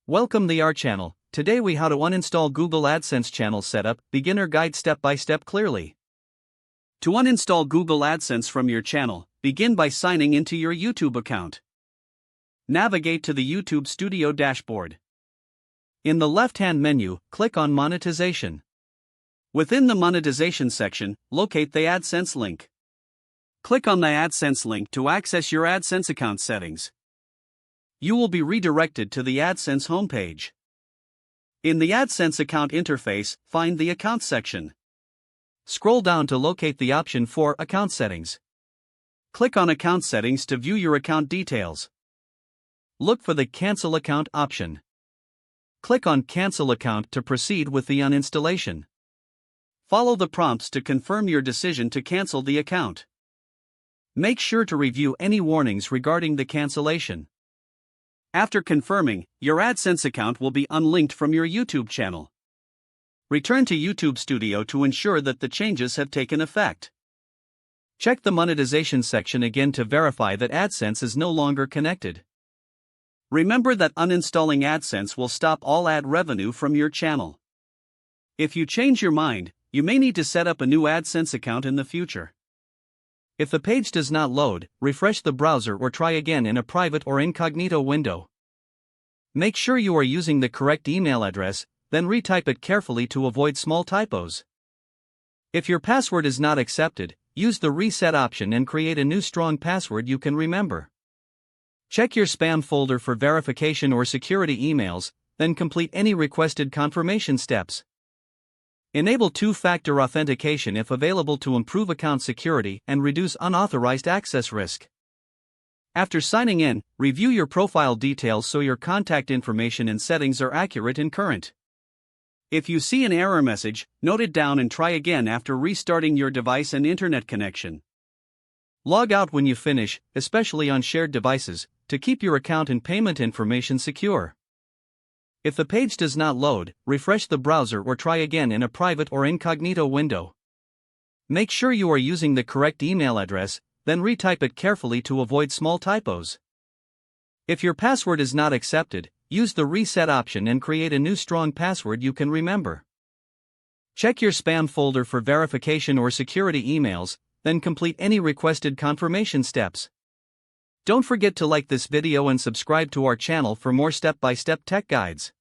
Welcome to our channel. Today we how to uninstall Google AdSense channel setup, beginner guide step by step clearly. To uninstall Google AdSense from your channel, begin by signing into your YouTube account. Navigate to the YouTube Studio dashboard. In the left-hand menu, click on Monetization. Within the Monetization section, locate the AdSense link. Click on the AdSense link to access your AdSense account settings. You will be redirected to the AdSense homepage. In the AdSense account interface, find the Account section. Scroll down to locate the option for Account Settings. Click on Account Settings to view your account details. Look for the Cancel Account option. Click on Cancel Account to proceed with the uninstallation. Follow the prompts to confirm your decision to cancel the account. Make sure to review any warnings regarding the cancellation. After confirming, your AdSense account will be unlinked from your YouTube channel. Return to YouTube Studio to ensure that the changes have taken effect. Check the monetization section again to verify that AdSense is no longer connected. Remember that uninstalling AdSense will stop all ad revenue from your channel. If you change your mind, you may need to set up a new AdSense account in the future. If the page does not load, refresh the browser or try again in a private or incognito window. Make sure you are using the correct email address, then retype it carefully to avoid small typos. If your password is not accepted, use the reset option and create a new strong password you can remember. Check your spam folder for verification or security emails, then complete any requested confirmation steps. Enable two-factor authentication if available to improve account security and reduce unauthorized access risk. After signing in, review your profile details so your contact information and settings are accurate and current. If you see an error message, note it down and try again after restarting your device and internet connection. Log out when you finish, especially on shared devices, to keep your account and payment information secure. If the page does not load, refresh the browser or try again in a private or incognito window. Make sure you are using the correct email address, then retype it carefully to avoid small typos. If your password is not accepted, use the reset option and create a new strong password you can remember. Check your spam folder for verification or security emails, then complete any requested confirmation steps. Don't forget to like this video and subscribe to our channel for more step-by-step tech guides.